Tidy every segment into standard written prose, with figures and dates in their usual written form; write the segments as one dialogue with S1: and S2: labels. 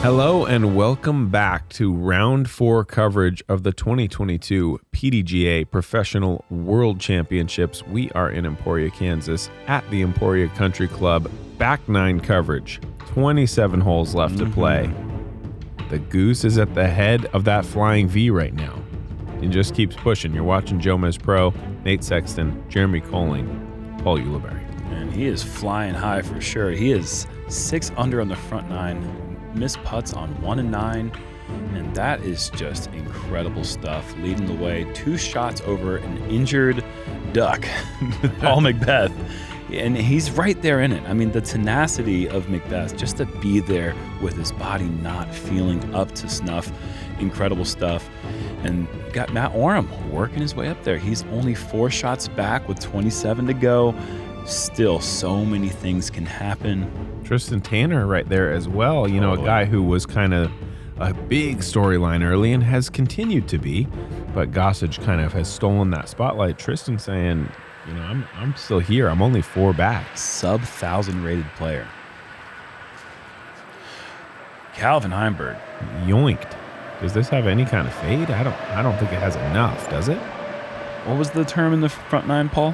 S1: Hello and welcome back to round 4 coverage of the 2022 PDGA Professional World Championships. We are in Emporia, Kansas at the Emporia Country Club. Back 9 coverage, 27 holes left to play. The Goose is at the head of that flying V right now and just keeps pushing. You're watching JomezPro, Nate Sexton, Jeremy Koling, Paul Ulibarri.
S2: And he is flying high for sure. He is 6 under on the front 9. Missed putts on 1 and 9, and that is just incredible stuff. Leading the way, 2 shots over an injured duck, Paul McBeth, and he's right there in it. I mean, the tenacity of McBeth, just to be there with his body not feeling up to snuff, incredible stuff. And got Matt Oram working his way up there. He's only 4 shots back with 27 to go. Still, so many things can happen.
S1: Tristan Tanner right there as well. You know, a guy who was kind of a big storyline early and has continued to be, but Gossage kind of has stolen that spotlight. Tristan saying, you know, I'm still here. I'm only 4 back.
S2: Sub 1,000 rated player. Calvin Heimburg.
S1: Yoinked. Does this have any kind of fade? I don't think it has enough, does it?
S2: What was the term in the front 9, Paul?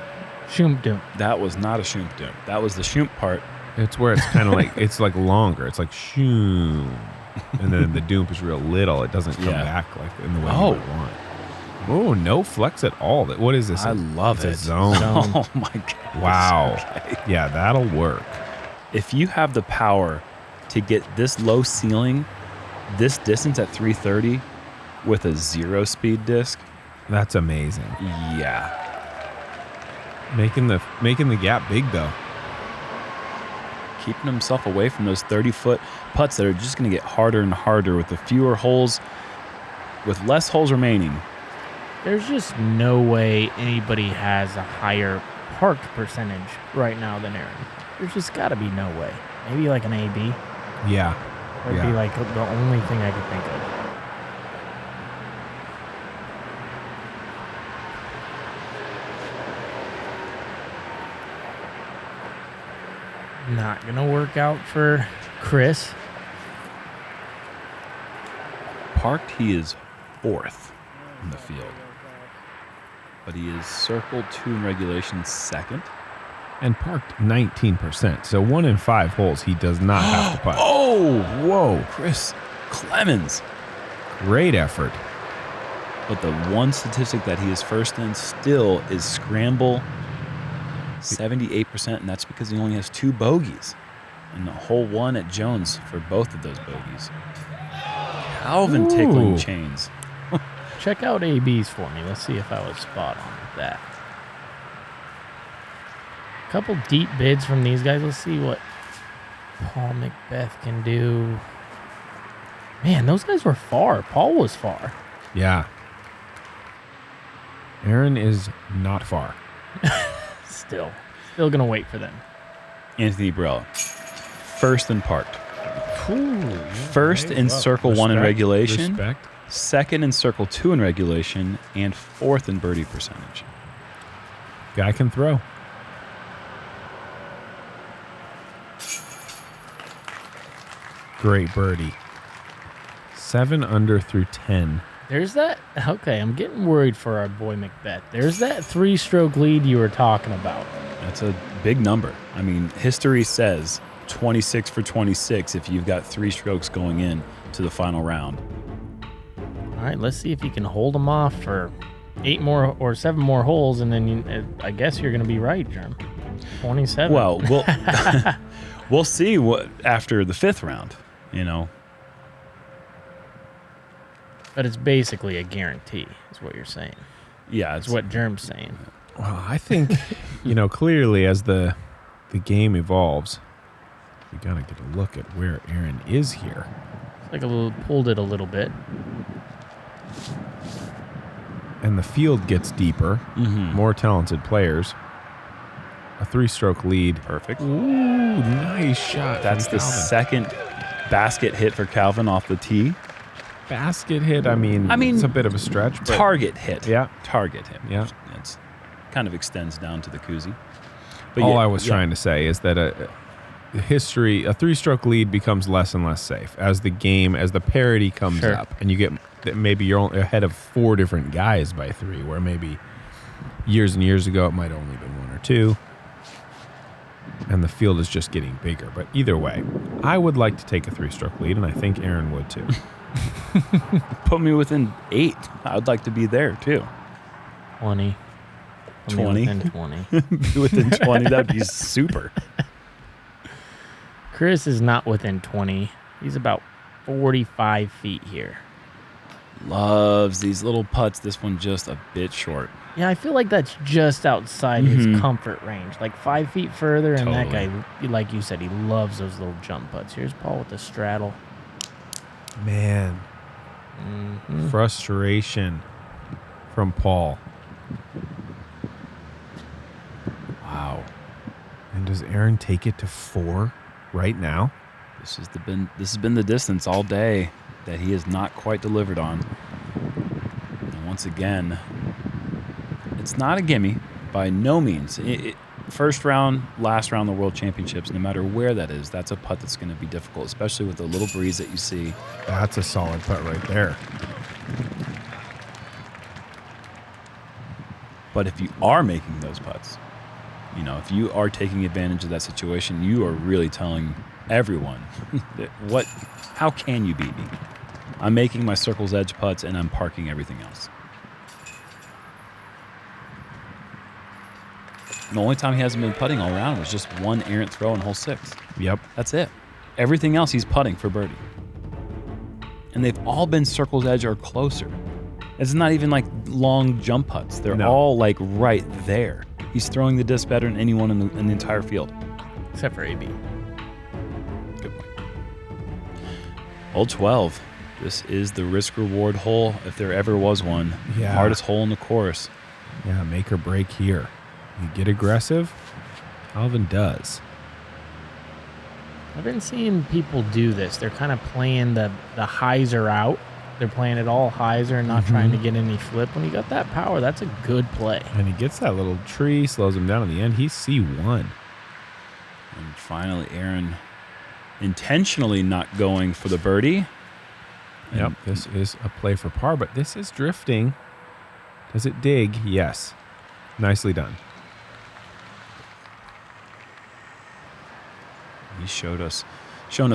S3: Shumpdump.
S2: That was not a shumpdump. That was the shump part.
S1: It's where it's kind of like, it's like longer. It's like shoom. And then the doomp is real little. It doesn't come back like in the way you would want. Oh, no flex at all. What is this?
S2: I love it.
S1: It's a zone.
S2: Oh my God.
S1: Wow.
S2: Okay.
S1: Yeah, that'll work.
S2: If you have the power to get this low ceiling, this distance at 330 with a 0 speed disc,
S1: that's amazing.
S2: Yeah.
S1: Making the gap big though.
S2: Keeping himself away from those 30-foot putts that are just going to get harder and harder with the fewer holes, with less holes remaining.
S3: There's just no way anybody has a higher parked percentage right now than Aaron. There's just got to be no way. Maybe like an AB.
S1: Yeah.
S3: Would be like the only thing I could think of. Not going to work out for Chris.
S2: Parked, he is 4th in the field. But he is circle 2 in regulation 2nd.
S1: And parked 19%. So 1 in 5 holes he does not have to putt.
S2: Oh!
S1: Whoa.
S2: Chris Clemons.
S1: Great effort.
S2: But the one statistic that he is first in still is scramble 78%, and that's because he only has 2 bogeys. And the hole 1 at Jones for both of those bogeys. Calvin tickling chains.
S3: Check out ABs for me. Let's see if I was spot on with that. Couple deep bids from these guys. Let's see what Paul McBeth can do. Man, those guys were far. Paul was far.
S1: Yeah. Aaron is not far.
S3: Still going to wait for them.
S2: Anthony Brella, 1st in parked.
S3: Ooh,
S2: 1st in circle 1 in regulation.
S1: Respect.
S2: 2nd in circle 2 in regulation. And 4th in birdie percentage.
S1: Guy can throw. Great birdie. 7 under through 10.
S3: There's that. Okay, I'm getting worried for our boy McBeth. There's that 3-stroke lead you were talking about.
S2: That's a big number. I mean, history says 26 for 26 if you've got 3 strokes going in to the final round.
S3: All right, let's see if you can hold them off for 8 more or 7 more holes, and then I guess you're going to be right, Jerm. 27.
S2: Well, we'll see what after the 5th round, you know.
S3: But it's basically a guarantee, is what you're saying.
S2: Yeah,
S3: it's what Jerm's saying.
S1: Well, I think, you know, clearly as the game evolves, we got to get a look at where Aaron is here.
S3: It's like pulled it a little bit.
S1: And the field gets deeper, more talented players. A 3-stroke lead.
S2: Perfect.
S1: Ooh, nice shot.
S2: That's the
S1: Calvin.
S2: 2nd basket hit for Calvin off the tee.
S1: Basket hit, I mean, it's a bit of a stretch. But
S2: Target hit.
S1: Yeah.
S2: Target hit.
S1: Yeah.
S2: It's kind of extends down to the koozie. But
S1: all I was trying to say is that history, a 3-stroke lead becomes less and less safe as the parity comes
S3: Sure.
S1: up, and you get maybe you're only ahead of 4 different guys by 3, where maybe years and years ago it might have only been 1 or 2, and the field is just getting bigger. But either way, I would like to take a 3-stroke lead, and I think Aaron would too.
S2: Put me within 8. I would like to be there too.
S3: 20.
S2: 20?
S3: Within 20.
S2: Be within 20. That'd be super.
S3: Chris is not within 20. He's about 45 feet here.
S2: Loves these little putts. This one just a bit short.
S3: Yeah, I feel like that's just outside his comfort range. Like 5 feet further, and that
S2: Totally.
S3: guy, like you said, he loves those little jump putts. Here's Paul with the straddle.
S1: Man, frustration from Paul. Wow. And does Aaron take it to 4 right now?
S2: This has been the distance all day that he has not quite delivered on. And once again, it's not a gimme by no means. First round, last round of the World Championships, no matter where that is, that's a putt that's going to be difficult, especially with the little breeze that you see.
S1: That's a solid putt right there.
S2: But if you are making those putts, if you are taking advantage of that situation, you are really telling everyone that how can you beat me? I'm making my circle's edge putts and I'm parking everything else. The only time he hasn't been putting all around was just one errant throw in hole 6.
S1: Yep.
S2: That's it. Everything else he's putting for birdie. And they've all been circle's edge or closer. It's not even like long jump putts. They're all like right there. He's throwing the disc better than anyone in the entire field.
S3: Except for AB.
S2: Good point. Hole 12. This is the risk-reward hole, if there ever was one.
S1: Yeah.
S2: Hardest hole in the course.
S1: Yeah, make or break here. You get aggressive. Calvin does.
S3: I've been seeing people do this. They're kind of playing the hyzer out. They're playing it all hyzer and not trying to get any flip. When you got that power, that's a good play.
S1: And he gets that little tree, slows him down at the end. He's C1.
S2: And finally, Aaron intentionally not going for the birdie.
S1: Yep, this is a play for par, but this is drifting. Does it dig? Yes. Nicely done.
S2: He's shown us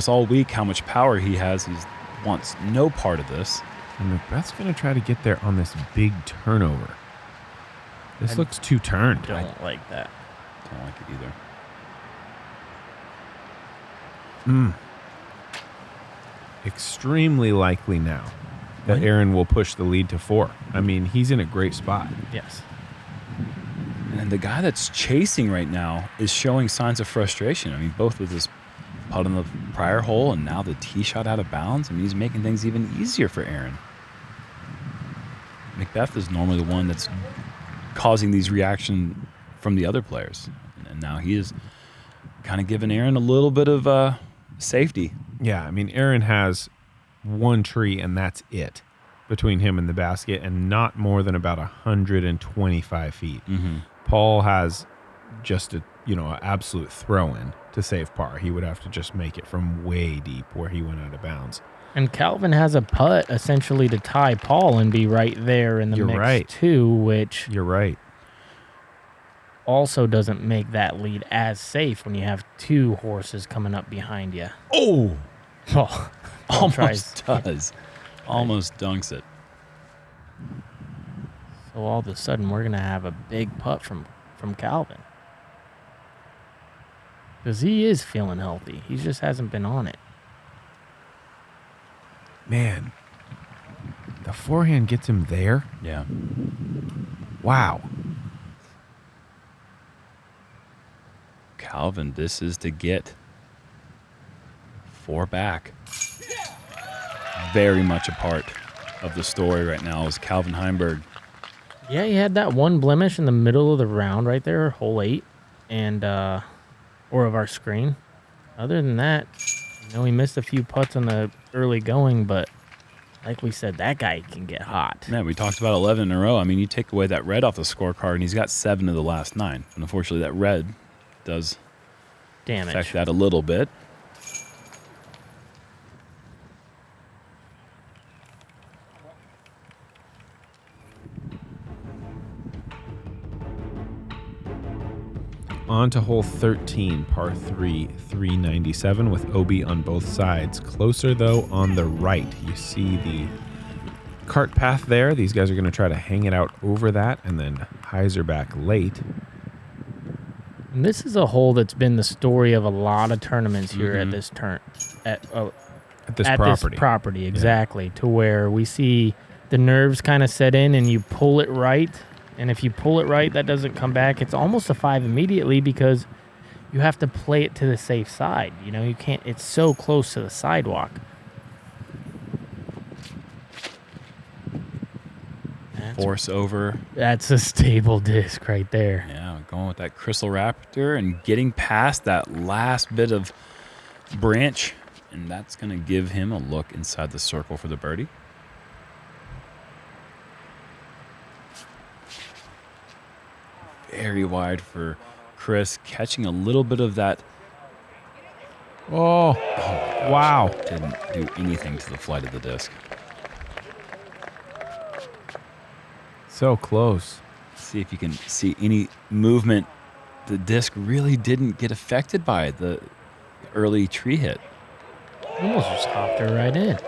S2: all week how much power he has. He wants no part of this.
S1: And McBeth's going to try to get there on this big turnover. This looks too turned.
S3: Don't like that.
S2: Don't like it either.
S1: Extremely likely now that Aaron will push the lead to 4. I mean, he's in a great spot.
S3: Yes.
S2: And the guy that's chasing right now is showing signs of frustration. I mean, both with his putt on the prior hole and now the tee shot out of bounds. I mean, he's making things even easier for Aaron. McBeth is normally the one that's causing these reactions from the other players. And now he is kind of giving Aaron a little bit of safety.
S1: Yeah, I mean, Aaron has one tree, and that's it between him and the basket, and not more than about 125 feet. Paul has just a an absolute throw-in to save par. He would have to just make it from way deep where he went out of bounds.
S3: And Calvin has a putt essentially to tie Paul and be right there in the mix too, which
S1: You're right.
S3: also doesn't make that lead as safe when you have 2 horses coming up behind you.
S2: Oh!
S3: Oh,
S2: Almost does. Almost dunks it.
S3: So all of a sudden, we're going to have a big putt from Calvin. Because he is feeling healthy. He just hasn't been on it.
S1: Man, the forehand gets him there.
S2: Yeah.
S1: Wow.
S2: Calvin, this is to get 4 back. Very much a part of the story right now is Calvin Heimburg.
S3: Yeah, he had that one blemish in the middle of the round right there, hole 8, and or of our screen. Other than that, he missed a few putts on the early going, but like we said, that guy can get hot.
S2: Man, we talked about 11 in a row. I mean, you take away that red off the scorecard, and he's got 7 of the last 9. And unfortunately, that red does
S3: damage.
S2: affect that a little bit.
S1: On to hole 13, par 3, 397 with OB on both sides. Closer, though, on the right. You see the cart path there. These guys are going to try to hang it out over that and then hyzer back late.
S3: And this is a hole that's been the story of a lot of tournaments here at this at
S1: this property.
S3: This property, exactly, to where we see the nerves kind of set in and you pull it right. And if you pull it right, that doesn't come back. It's almost a 5 immediately because you have to play it to the safe side. You know, you can't, it's so close to the sidewalk.
S2: Force over.
S3: That's a stable disc right there.
S2: Yeah, going with that Crystal Raptor and getting past that last bit of branch. And that's going to give him a look inside the circle for the birdie. Very wide for Chris, catching a little bit of that.
S1: Oh, wow.
S2: Didn't do anything to the flight of the disc.
S1: So close.
S2: See if you can see any movement. The disc really didn't get affected by the early tree hit.
S3: Almost just hopped her right in.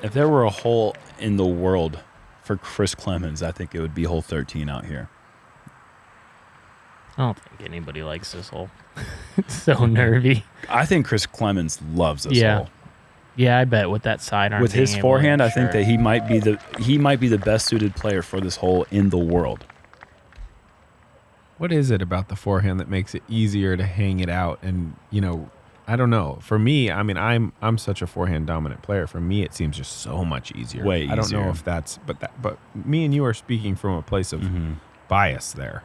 S2: If there were a hole in the world for Chris Clemons, I think it would be hole 13 out here.
S3: I don't think anybody likes this hole. It's so nervy.
S2: I think Chris Clemons loves this hole.
S3: Yeah, I bet with that sidearm.
S2: With his forehand, I think that he might be the best suited player for this hole in the world.
S1: What is it about the forehand that makes it easier to hang it out? And, you know, I don't know. For me, I mean, I'm such a forehand dominant player. For me, it seems just so much easier.
S2: Way easier.
S1: I don't know if that's, but me and you are speaking from a place of bias there.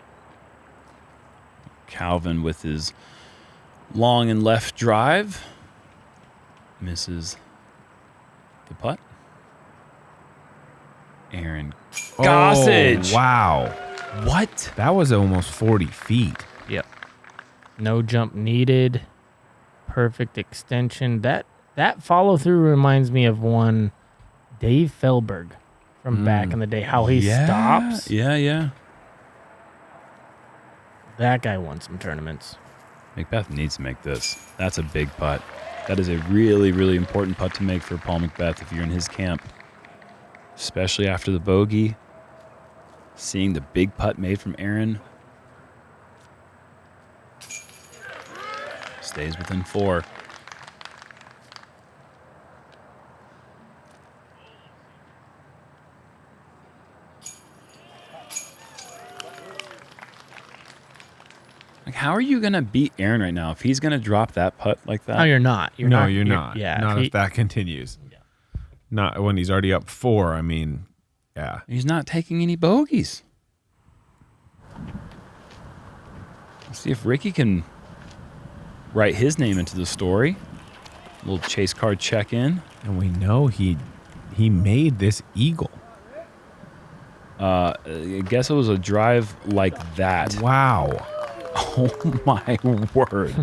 S2: Calvin with his long and left drive misses the putt. Aaron Gossage.
S1: Oh, wow.
S2: What?
S1: That was almost 40 feet.
S3: Yep. No jump needed. Perfect extension. That follow through reminds me of one Dave Felberg from back in the day. How he stops.
S2: Yeah.
S3: That guy won some tournaments.
S2: McBeth needs to make this. That's a big putt. That is a really, really important putt to make for Paul McBeth if you're in his camp. Especially after the bogey. Seeing the big putt made from Aaron. Stays within 4. Like, how are you going to beat Aaron right now if he's going to drop that putt like that?
S3: No, you're not. You're
S1: not.
S3: Yeah.
S1: Not if that continues.
S3: Yeah.
S1: Not when he's already up 4. I mean, yeah.
S2: He's not taking any bogeys. Let's see if Ricky can write his name into the story. A little chase card check in.
S1: And we know he made this eagle.
S2: I guess it was a drive like that.
S1: Wow.
S2: Oh my word.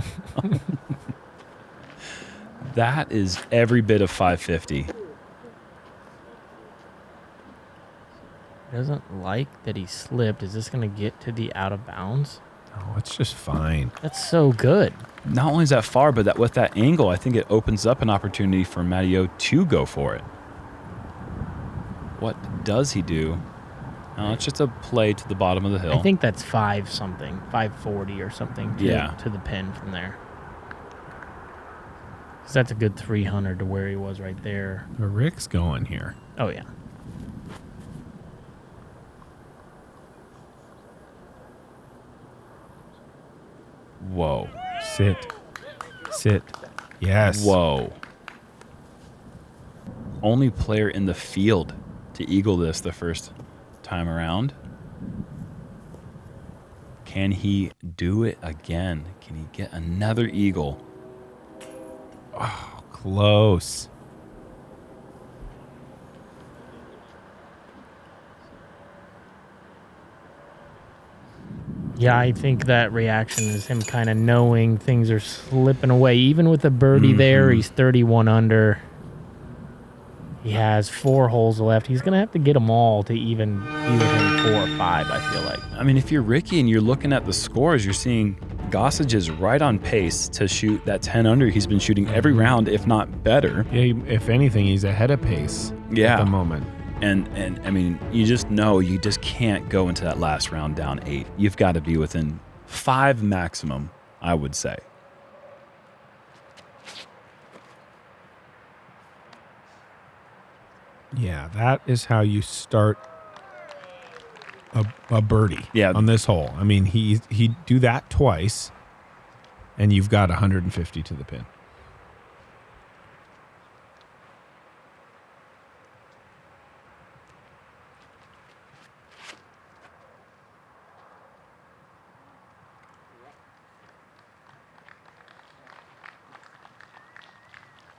S2: That is every bit of 550.
S3: Doesn't like that he slipped. Is this going to get to the out of bounds?
S1: Oh, it's just fine.
S3: That's so good.
S2: Not only is that far, but that with that angle, I think it opens up an opportunity for Matteo to go for it. What does he do? No, it's just a play to the bottom of the hill.
S3: I think that's 540 or something to the pin from there. So that's a good 300 to where he was right there.
S1: Rick's going here.
S3: Oh, yeah.
S2: Whoa.
S1: Sit. Yes.
S2: Whoa. Only player in the field to eagle this the first time around. Can he do it again? Can he get another eagle?
S1: Oh, close.
S3: Yeah, I think that reaction is him kind of knowing things are slipping away. Even with the birdie there, he's 31 under. He has 4 holes left. He's going to have to get them all to even be within 4 or 5, I feel like.
S2: I mean, if you're Ricky and you're looking at the scores, you're seeing Gossage is right on pace to shoot that 10 under. He's been shooting every round, if not better.
S1: Yeah, if anything, he's ahead of pace at the moment.
S2: And I mean, you just know you just can't go into that last round down 8. You've got to be within 5 maximum, I would say.
S1: Yeah, that is how you start a birdie on this hole. I mean, he do that twice, and you've got 150 to the pin.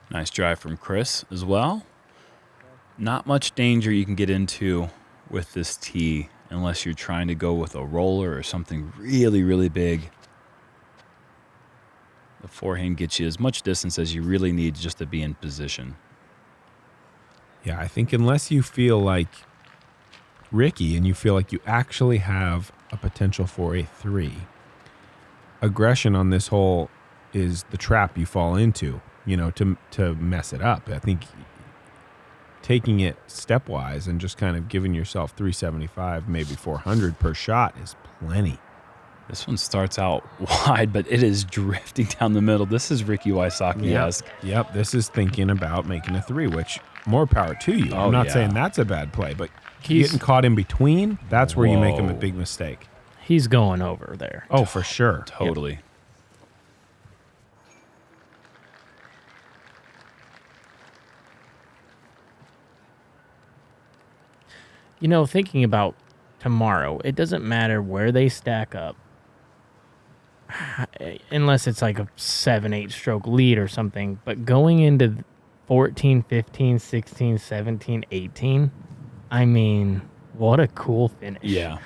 S2: Nice drive from Chris as well. Not much danger you can get into with this tee unless you're trying to go with a roller or something really, really big. The forehand gets you as much distance as you really need just to be in position.
S1: Yeah, I think unless you feel like Ricky and you feel like you actually have a potential for a 3, aggression on this hole is the trap you fall into, to mess it up. I think taking it stepwise and just kind of giving yourself 375, maybe 400 per shot is plenty.
S2: This one starts out wide, but it is drifting down the middle. This is Ricky Wysocki-esque.
S1: Yep, this is thinking about making a 3, which more power to you. I'm not saying that's a bad play, but getting caught in between, that's where you make him a big mistake.
S3: He's going over there.
S1: Oh, for sure.
S2: Totally.
S1: Yep.
S3: Thinking about tomorrow, it doesn't matter where they stack up, unless it's like a 7-8 stroke lead or something. But going into 14, 15, 16, 17, 18, I mean, what a cool finish.
S2: Yeah.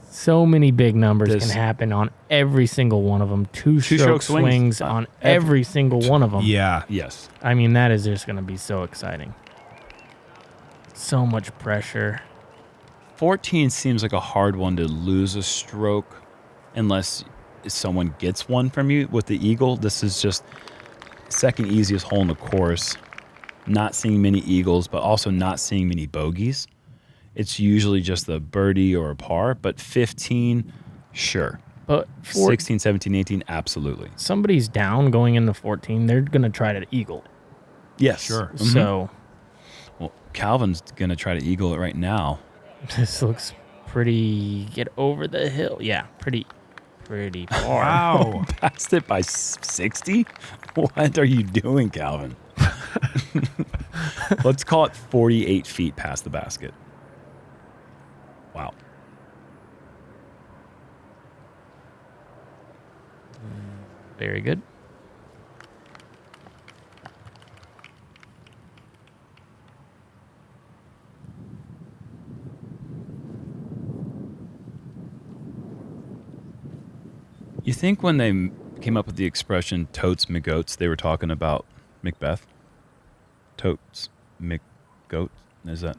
S3: So many big numbers can happen on every single one of them. Two-stroke swings on every single one of them.
S1: Yeah.
S2: Yes.
S3: I mean, that is just going to be so exciting. So much pressure.
S2: 14 seems like a hard one to lose a stroke unless someone gets one from you with the eagle. This is just second easiest hole in the course. Not seeing many eagles, but also not seeing many bogeys. It's usually just a birdie or a par, but 15, sure.
S3: But
S2: 16, 17, 18, absolutely.
S3: Somebody's down going into 14. They're going to try to eagle it.
S2: Yes.
S1: Sure.
S2: Mm-hmm.
S3: So...
S2: Well, Calvin's going to try to eagle it right now.
S3: This looks pretty... Get over the hill. Yeah, pretty far.
S1: Wow.
S2: Passed it by 60? What are you doing, Calvin? Let's call it 48 feet past the basket. Wow.
S3: Very good.
S2: You think when they came up with the expression totes McGoats, they were talking about McBeth? Totes McGoat? Is that?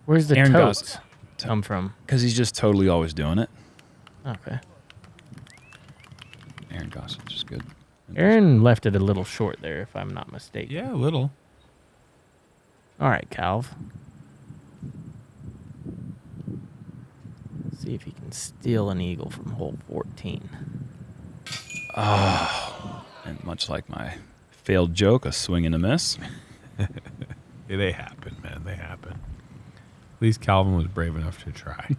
S3: Where's the
S2: Aaron
S3: totes come from?
S2: Because he's just totally always doing it.
S3: Okay.
S2: Aaron Gossage is good.
S3: Aaron left it a little short there, if I'm not mistaken.
S1: Yeah, a little.
S3: All right, Calv. See if he can steal an eagle from hole 14.
S2: And much like my failed joke, a swing and a miss.
S1: They happen, man. They happen. At least Calvin was brave enough to try.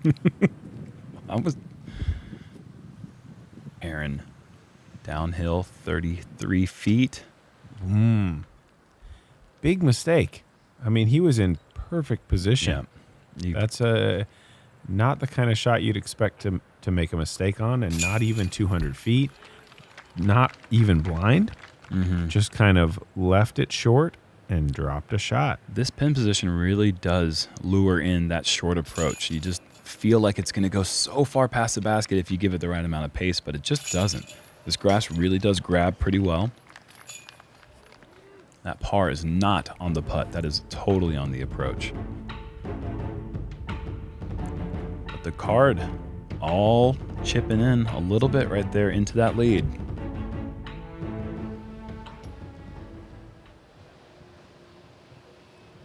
S2: Aaron, downhill 33 feet.
S1: Big mistake. I mean, he was in perfect position.
S2: Yeah.
S1: That's not the kind of shot you'd expect to make a mistake on, and not even 200 feet. Not even blind.
S2: Mm-hmm.
S1: Just kind of left it short and dropped a shot.
S2: This pin position really does lure in that short approach. You just feel like it's going to go so far past the basket if you give it the right amount of pace, but it just doesn't. This grass really does grab pretty well. That par is not on the putt. That is totally on the approach. But the card all chipping in a little bit right there into that lead.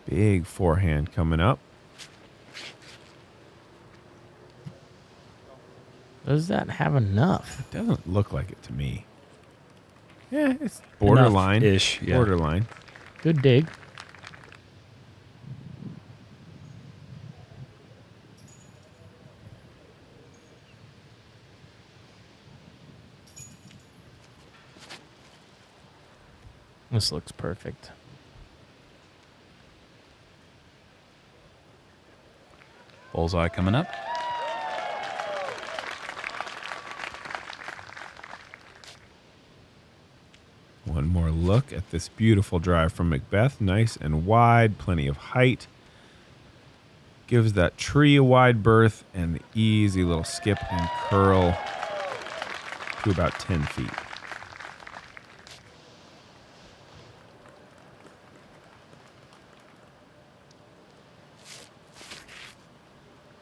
S1: Big forehand coming up.
S3: Does that have enough?
S1: It doesn't look like it to me. Yeah, it's borderline.
S2: Enough-ish, yeah.
S1: Borderline.
S3: Good dig. This looks perfect.
S2: Bullseye coming up.
S1: One more look at this beautiful drive from McBeth. Nice and wide, plenty of height. Gives that tree a wide berth and the easy little skip and curl to about 10 feet.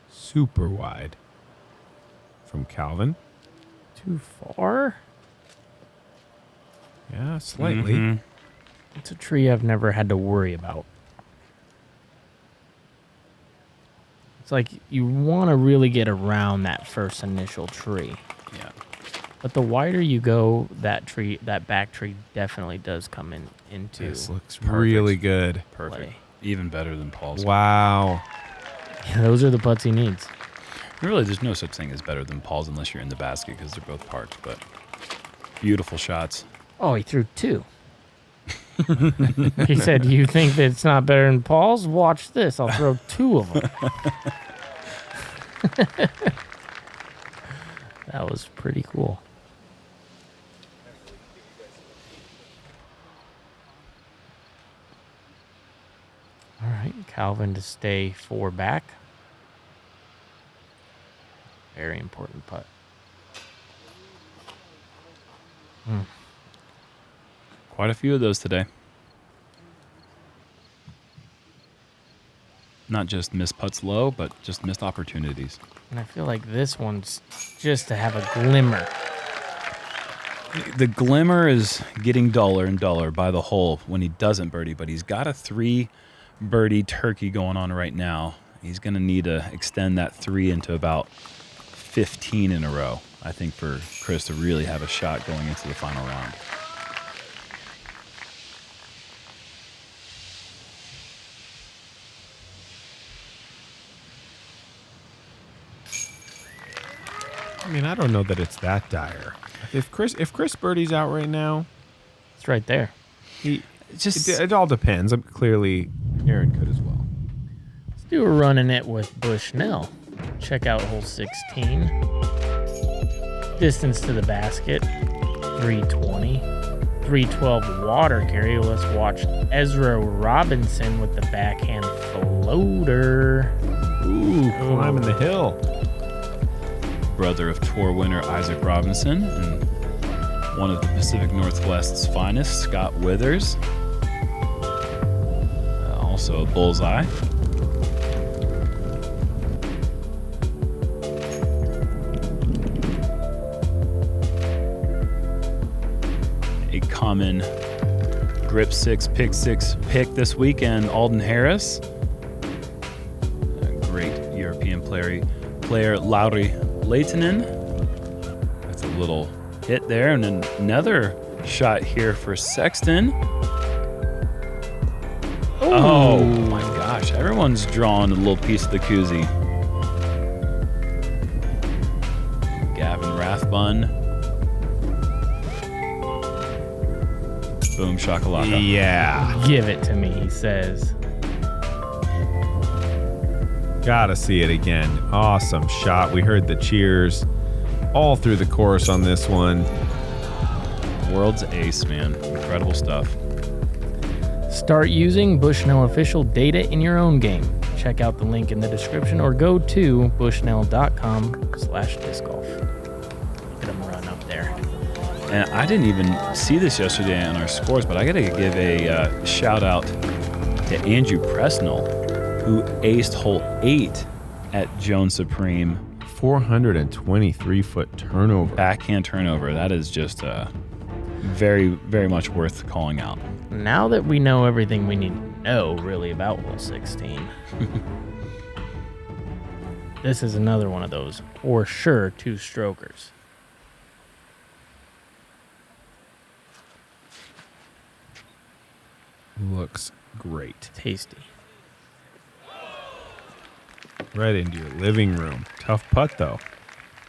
S1: Super wide from Calvin.
S3: Too far?
S1: Yeah, slightly.
S3: It's a tree I've never had to worry about. It's like you want to really get around that first initial tree.
S2: Yeah.
S3: But the wider you go, that back tree definitely does come into
S1: This looks really good.
S2: Perfect.
S3: play.
S2: Even better than Paul's.
S1: Wow.
S3: Yeah, those are the putts he needs.
S2: Really, there's no such thing as better than Paul's unless you're in the basket because they're both parked. But beautiful shots.
S3: Oh, he threw two. He said, "You think that it's not better than Paul's? Watch this. I'll throw two of them." That was pretty cool. All right, Calvin to stay 4 back. Very important putt.
S2: Quite a few of those today. Not just missed putts low, but just missed opportunities.
S3: And I feel like this one's just to have a glimmer.
S2: The glimmer is getting duller and duller by the hole when he doesn't birdie, but he's got a 3 birdie turkey going on right now. He's going to need to extend that 3 into about 15 in a row, I think, for Chris to really have a shot going into the final round.
S1: I mean, I don't know that it's that dire. If Chris Birdie's out right now,
S3: It's right there.
S1: it all depends. Clearly, Aaron could as well.
S3: Let's do a run in it with Bushnell. Check out hole 16. Distance to the basket, 320. 312 water carry. Let's watch Ezra Robinson with the backhand floater.
S1: Ooh, climbing the hill.
S2: Brother of tour winner Isaac Robinson and one of the Pacific Northwest's finest, Scott Withers. Also a bullseye. A common grip 6, pick 6 pick this weekend, Alden Harris. A great European player Lauri Leitonen. That's a little hit there, and then another shot here for Sexton. Oh my gosh, everyone's drawing a little piece of the koozie. Gavin Rathbun. Boom shakalaka.
S1: Yeah.
S3: Give it to me, he says.
S1: Gotta see it again. Awesome shot. We heard the cheers all through the course on this one.
S2: World's ace, man. Incredible stuff.
S3: Start using Bushnell official data in your own game. check out the link in the description or go to bushnell.com/disc golf. Look at him run up there.
S2: And I didn't even see this yesterday in our scores, but I got to give a shout out to Andrew Presnell, who aced hole 8 at Jones Supreme.
S1: 423-foot turnover.
S2: Backhand turnover. That is just very, very much worth calling out.
S3: Now that we know everything we need to know really about hole 16, this is another one of those for sure two-strokers.
S1: Looks great.
S3: Tasty.
S1: Right into your living room. Tough putt, though.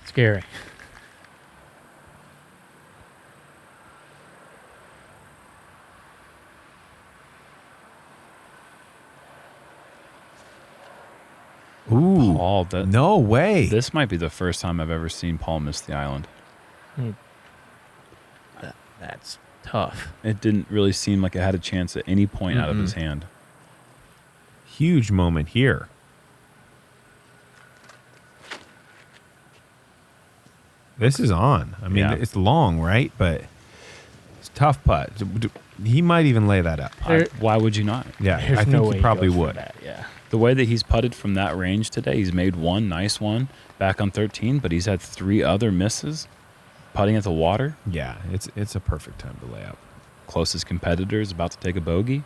S3: Scary.
S1: Ooh.
S2: Paul,
S1: No way.
S2: this might be the first time I've ever seen Paul miss the island.
S3: That's tough.
S2: It didn't really seem like it had a chance at any point out of his hand.
S1: Huge moment here. This is on. I mean,
S2: Yeah.
S1: it's long, right? But it's a tough putt. He might even lay that up.
S2: Why would you not?
S1: Yeah,
S3: There's
S1: I think
S3: no way
S1: he probably
S3: goes for
S1: would.
S3: that, yeah.
S2: The way that he's putted from that range today, he's made one nice one back on 13, but he's had 3 other misses putting at the water.
S1: Yeah, it's a perfect time to lay up.
S2: Closest competitor is about to take a bogey.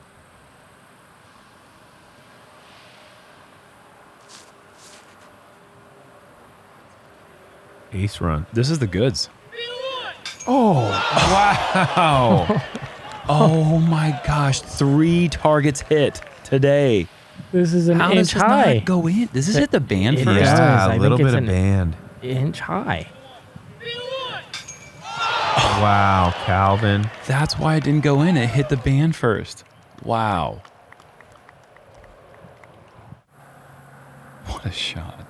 S1: Ace run.
S2: This is the goods.
S1: Oh, wow.
S2: Oh my gosh, 3 targets hit today.
S3: This is an
S2: How does
S3: inch
S2: this
S3: high.
S2: not go in? Does this hit the band
S3: It
S2: first?
S3: does.
S1: Yeah,
S3: I
S1: a little
S3: think
S1: bit
S3: it's
S1: of band.
S3: Inch high.
S1: Wow, Calvin.
S2: That's why it didn't go in. It hit the band first. Wow. What a shot.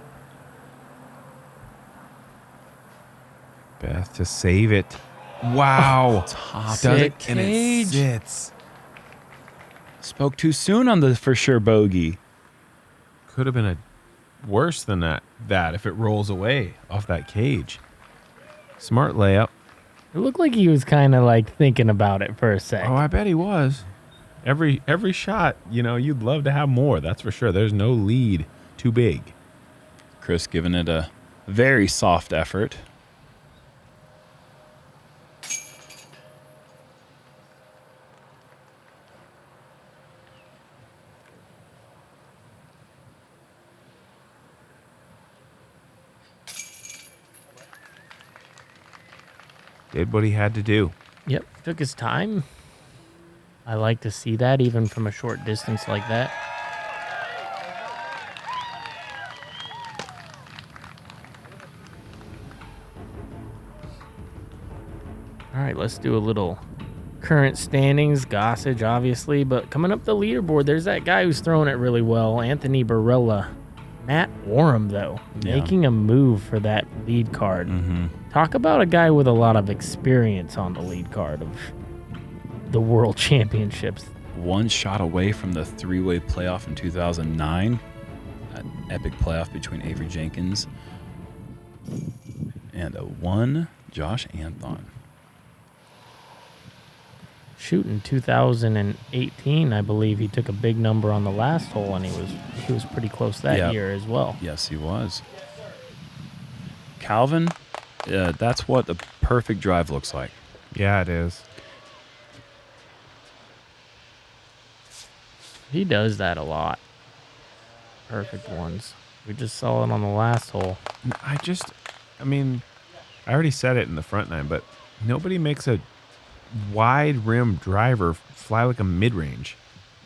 S1: Beth to save it. Wow.
S2: Top
S1: Does
S2: of the
S1: it, and it
S2: cage.
S1: sits.
S2: Spoke too soon on the for sure bogey.
S1: Could have been a worse than that if it rolls away off that cage. Smart layup.
S3: It looked like he was kind of like thinking about it for a sec.
S1: Oh, I bet he was. Every shot, you'd love to have more. That's for sure. There's no lead too big.
S2: Chris giving it a very soft effort.
S1: Did what he had to do.
S3: Yep, took his time. I like to see that even from a short distance like that. All right, let's do a little current standings. Gossage, obviously, but coming up the leaderboard, there's that guy who's throwing it really well, Anthony Barella. Matt Oram, though, making a move for that lead card. Talk about a guy with a lot of experience on the lead card of the World Championships.
S2: 1 shot away from the 3-way playoff in 2009. An epic playoff between Avery Jenkins and a 1 Josh Anthon.
S3: Shooting 2018, I believe he took a big number on the last hole, and he was pretty close that year as well.
S2: Yes, he was. Calvin, that's what the perfect drive looks like.
S1: Yeah, it is.
S3: He does that a lot. Perfect ones. We just saw it on the last hole.
S1: I already said it in the front 9, but nobody makes a wide rim driver fly like a mid-range.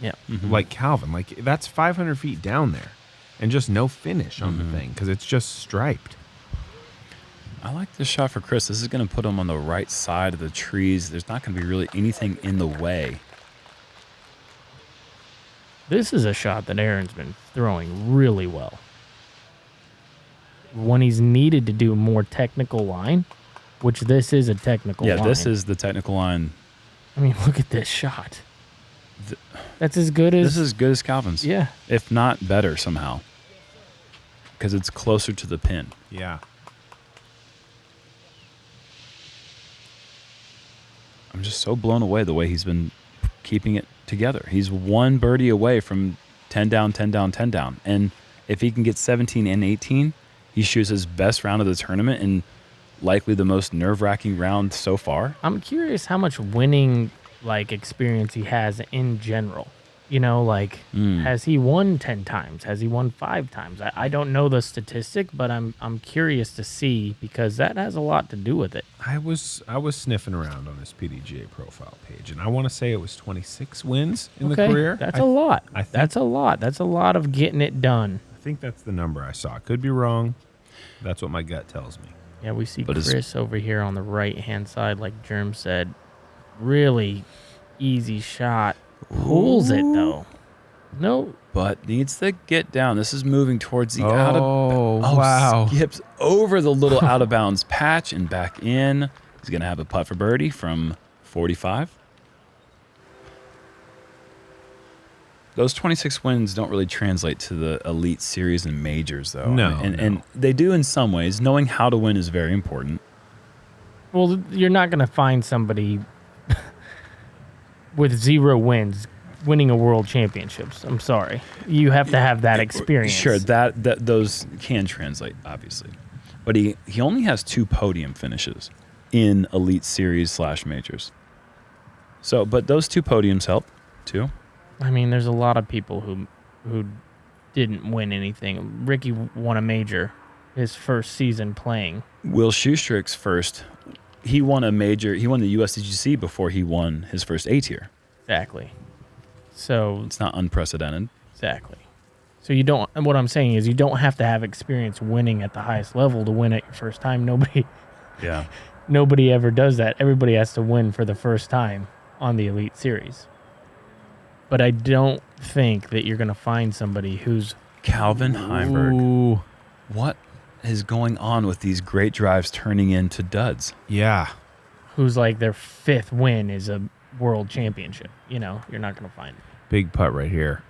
S3: Yeah.
S1: Like Calvin. Like, that's 500 feet down there and just no finish on the thing because it's just striped.
S2: I like this shot for Chris. This is going to put him on the right side of the trees. There's not going to be really anything in the way.
S3: This is a shot that Aaron's been throwing really well. When he's needed to do more technical line, which this is a technical line.
S2: Yeah, this is the technical line.
S3: I mean, look at this shot. That's as good as...
S2: This is as good as Calvin's.
S3: Yeah.
S2: If not better somehow. Because it's closer to the pin.
S1: Yeah.
S2: I'm just so blown away the way he's been keeping it together. He's one birdie away from 10 down, 10 down, 10 down. And if he can get 17 and 18, he shoots his best round of the tournament and likely the most nerve-wracking round so far.
S3: I'm curious how much winning experience he has in general. You know, has he won 10 times? Has he won 5 times? I don't know the statistic, but I'm curious to see because that has a lot to do with it.
S1: I was sniffing around on his PDGA profile page, and I want to say it was 26 wins in the career.
S3: That's a lot. That's a lot. That's a lot of getting it done.
S1: I think that's the number I saw. Could be wrong. That's what my gut tells me.
S3: Yeah, we see Chris over here on the right-hand side, like Jerm said. Really easy shot. Pulls it, though. No.
S2: But needs to get down. This is moving towards the
S1: wow.
S2: Skips over the little out-of-bounds patch and back in. He's going to have a putt for birdie from 45. Those 26 wins don't really translate to the elite series and majors, though.
S1: No,
S2: and they do in some ways. Knowing how to win is very important.
S3: Well, you're not going to find somebody with 0 wins winning a world championships. I'm sorry. You have to have that experience.
S2: Sure, that those can translate, obviously. But he only has 2 podium finishes in elite series / majors. So, but those 2 podiums help, too.
S3: I mean, there's a lot of people who didn't win anything. Ricky won a major his first season playing.
S2: Will Schustrick's first, he won a major. He won the USDGC before he won his first A tier.
S3: Exactly. So
S2: it's not unprecedented.
S3: Exactly. So you don't. And what I'm saying is, you don't have to have experience winning at the highest level to win it your first time. Nobody ever does that. Everybody has to win for the first time on the Elite Series. But I don't think that you're going to find somebody who's
S2: Calvin Heimburg.
S1: Ooh.
S2: What is going on with these great drives turning into duds?
S1: Yeah.
S3: Who's like their 5th win is a world championship. You know, you're not going to find it.
S1: Big putt right here.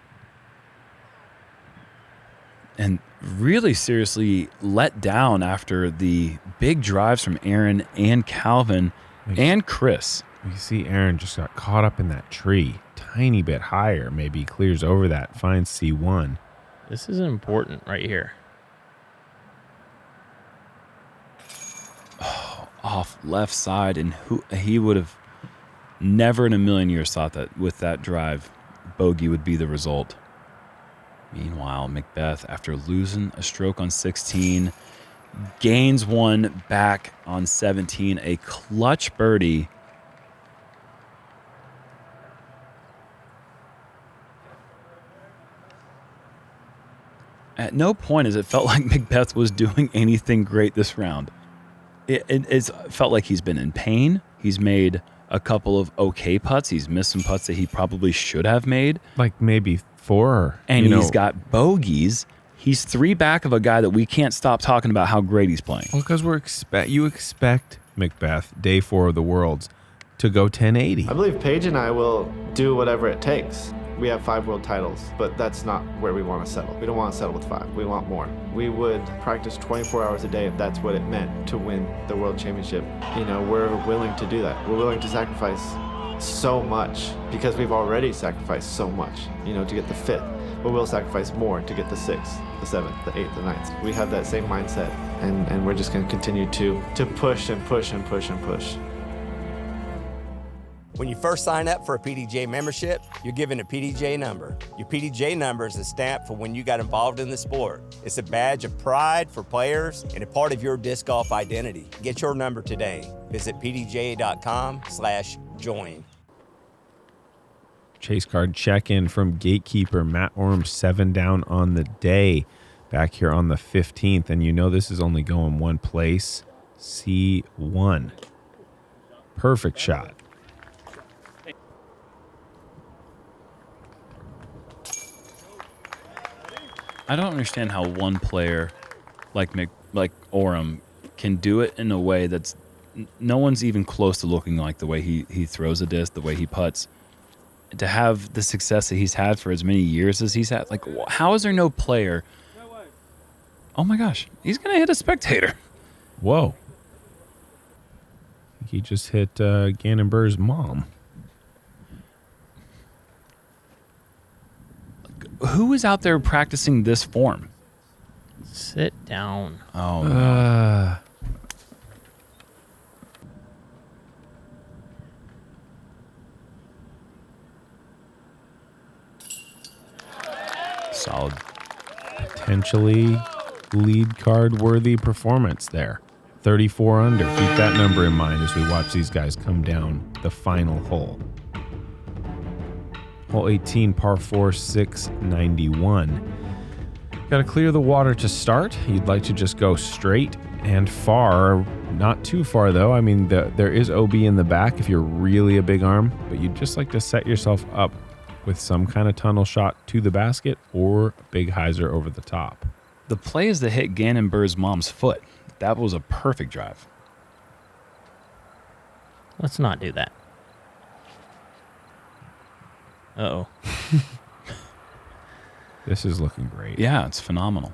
S2: And really seriously let down after the big drives from Aaron and Calvin and Chris.
S1: You see Aaron just got caught up in that tree. Tiny bit higher. Maybe clears over that. Finds C1.
S3: This is important right here.
S2: Oh, off left side. And he would have never in a million years thought that with that drive, bogey would be the result. Meanwhile, McBeth, after losing a stroke on 16, gains one back on 17. A clutch birdie. At no point has it felt like McBeth was doing anything great this round. It's felt like he's been in pain. He's made a couple of okay putts. He's missed some putts that he probably should have made.
S1: Like maybe 4.
S2: And he's got bogeys. He's 3 back of a guy that we can't stop talking about how great he's playing.
S1: Well, because you expect McBeth, day 4 of the Worlds, to go 1080.
S4: I believe Paige and I will do whatever it takes. We have 5 world titles, but that's not where we want to settle. We don't want to settle with 5. We want more. We would practice 24 hours a day if that's what it meant to win the world championship. You know, we're willing to do that. We're willing to sacrifice so much because we've already sacrificed so much, you know, to get the 5th. But we'll sacrifice more to get the 6th, the 7th, the 8th, the 9th. We have that same mindset, and we're just going to continue to push and push and push and push.
S5: When you first sign up for a PDGA membership, you're given a PDGA number. Your PDGA number is a stamp for when you got involved in the sport. It's a badge of pride for players and a part of your disc golf identity. Get your number today. Visit pdga.com/join.
S1: Chase card check-in from gatekeeper Matt Orm, 7 down on the day. Back here on the 15th, and you know this is only going one place. C1. Perfect shot.
S2: I don't understand how one player like Orem can do it in a way that's no one's even close to looking like the way he throws a disc, the way he putts. to have the success that he's had for as many years as he's had. Like, how is there no player? Oh my gosh, he's going to hit a spectator.
S1: Whoa. He just hit Gannonbur's mom.
S2: Who is out there practicing this form?
S3: Sit down.
S2: Oh, no. Solid.
S1: Potentially lead card worthy performance there. 34 under. Keep that number in mind as we watch these guys come down the final hole. Hole 18, par 4, 691. Got to clear the water to start. You'd like to just go straight and far. Not too far, though. I mean, there is OB in the back if you're really a big arm, but you'd just like to set yourself up with some kind of tunnel shot to the basket or a big hyzer over the top.
S2: The play is to hit Gannonbur's mom's foot. That was a perfect drive.
S3: Let's not do that. Uh-oh.
S1: This is looking great.
S2: Yeah, it's phenomenal.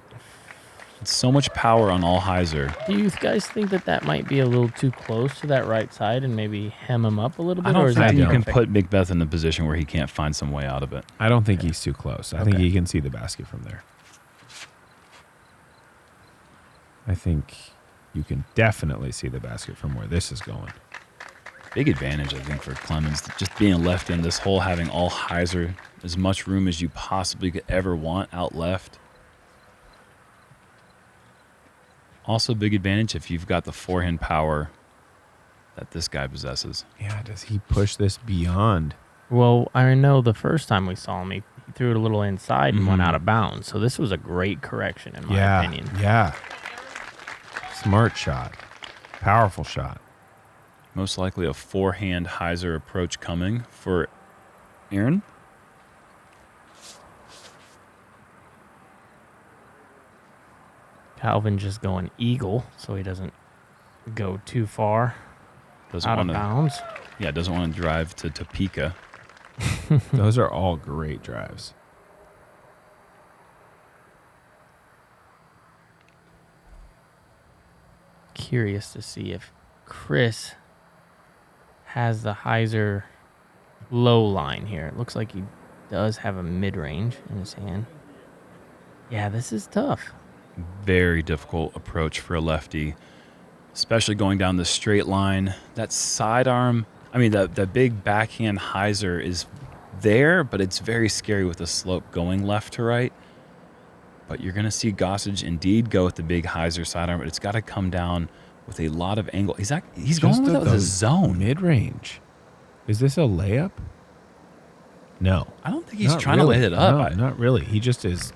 S2: It's so much power on all hyzer.
S3: Do you guys think that might be a little too close to that right side and maybe hem him up a little bit?
S2: I don't
S3: or is
S2: think
S3: that
S2: you can
S3: perfect?
S2: put McBeth in the position where he can't find some way out of it.
S1: I don't think he's too close. I think he can see the basket from there. I think you can definitely see the basket from where this is going.
S2: Big advantage, I think, for Clemons. Just being left in this hole, having all hyzer, as much room as you possibly could ever want out left. Also, big advantage if you've got the forehand power that this guy possesses.
S1: Yeah, does he push this beyond?
S3: Well, I know the first time we saw him, he threw it a little inside and went out of bounds. So this was a great correction, in my opinion.
S1: Yeah. Smart shot. Powerful shot.
S2: Most likely a forehand hyzer approach coming for Aaron.
S3: Calvin just going eagle so he doesn't go too far out of bounds.
S2: Yeah, doesn't want to drive to Topeka.
S1: Those are all great drives.
S3: Curious to see if Chris has the hyzer low line here. It looks like he does have a mid-range in his hand. Yeah, this is tough.
S2: Very difficult approach for a lefty, especially going down the straight line. That sidearm, I mean, the big backhand hyzer is there, but it's very scary with the slope going left to right. But you're going to see Gossage indeed go with the big hyzer sidearm, but it's got to come down with a lot of angle. He's going with it with a zone.
S1: Mid-range. Is this a layup? No.
S2: I don't think he's trying to lay it up.
S1: No, not really. He just is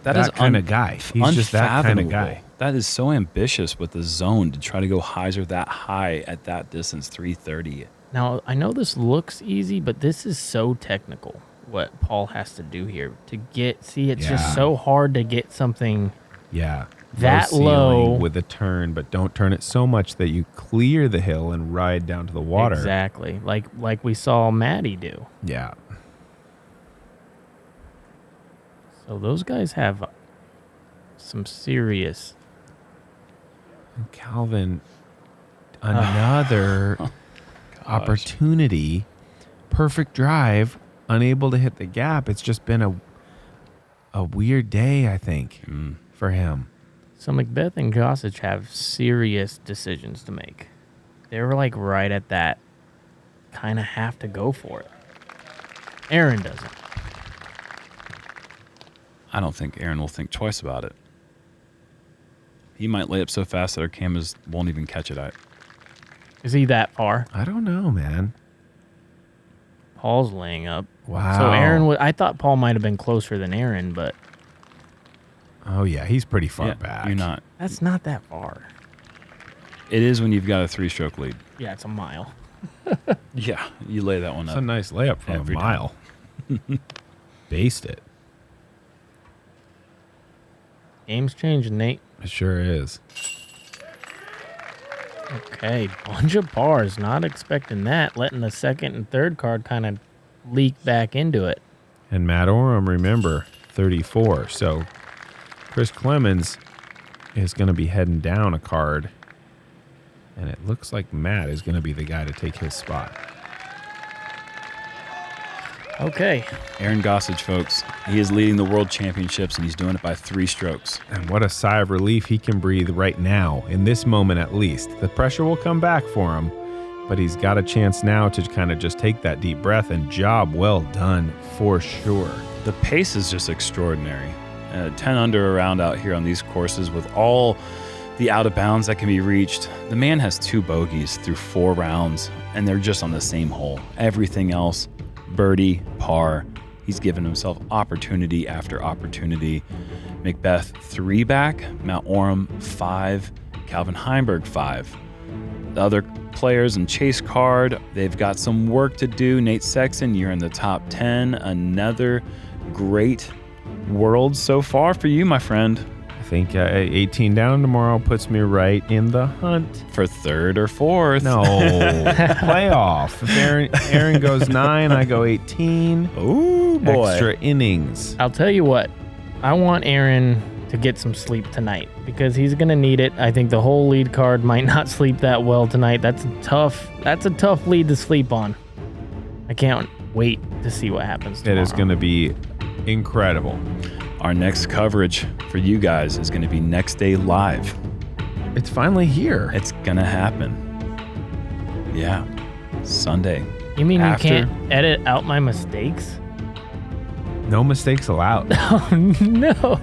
S2: that
S1: that kind of guy. He's just that kind of guy.
S2: That is so ambitious with the zone to try to go hyzer that high at that distance, 330.
S3: Now, I know this looks easy, but this is so technical, what Paul has to do here to get, see, it's just so hard to get something that low
S1: with a turn, but don't turn it so much that you clear the hill and ride down to the water.
S3: Exactly. Like we saw Maddie do.
S1: Yeah.
S3: So those guys have some serious.
S1: And Calvin, another opportunity. Perfect drive, unable to hit the gap. It's just been a weird day, I think, for him.
S3: So McBeth and Gossage have serious decisions to make. They were like right at that, kind of have to go for it. Aaron doesn't.
S2: I don't think Aaron will think twice about it. He might lay up so fast that our cameras won't even catch it.
S3: Is he that far?
S1: I don't know, man.
S3: Paul's laying up.
S1: Wow.
S3: So Aaron, I thought Paul might have been closer than Aaron, but
S1: Oh, yeah, he's pretty far back.
S2: You're not.
S3: that's not that far.
S2: It is when you've got a 3-stroke lead.
S3: Yeah, it's a mile.
S2: Yeah, you lay that one
S1: That's
S2: up.
S1: a nice layup from
S2: Every
S1: a mile. Based it.
S3: Game's changing, Nate.
S1: It sure is.
S3: Okay, bunch of pars. Not expecting that. Letting the second and third card kind of leak back into it.
S1: And Matt Oram, remember, 34. So Chris Clemons is going to be heading down a card. And it looks like Matt is going to be the guy to take his spot.
S3: Okay.
S2: Aaron Gossage, folks. He is leading the World Championships, and he's doing it by 3 strokes.
S1: And what a sigh of relief he can breathe right now, in this moment at least. The pressure will come back for him, but he's got a chance now to kind of just take that deep breath, and job well done for sure.
S2: The pace is just extraordinary. 10 under around out here on these courses with all the out of bounds that can be reached. The man has 2 bogeys through 4 rounds, and they're just on the same hole. Everything else, birdie, par. He's given himself opportunity after opportunity. McBeth 3 back, Matt Oram 5, Calvin Heimburg 5. The other players in chase card, they've got some work to do. Nate Sexton, you're in the top 10. Another great world so far for you, my friend.
S1: I think 18 down tomorrow puts me right in the hunt.
S2: For 3rd or 4th.
S1: No, playoff. If Aaron goes 9, I go 18.
S2: Ooh, boy.
S1: Extra innings.
S3: I'll tell you what. I want Aaron to get some sleep tonight because he's going to need it. I think the whole lead card might not sleep that well tonight. That's a tough lead to sleep on. I can't wait to see what happens tomorrow.
S1: It is going to be incredible.
S2: Our next coverage for you guys is going to be next day live.
S1: It's finally here.
S2: It's going to happen. Yeah. Sunday.
S3: You mean
S1: After-
S3: you can't edit out my mistakes?
S1: No mistakes allowed.
S3: Oh, no.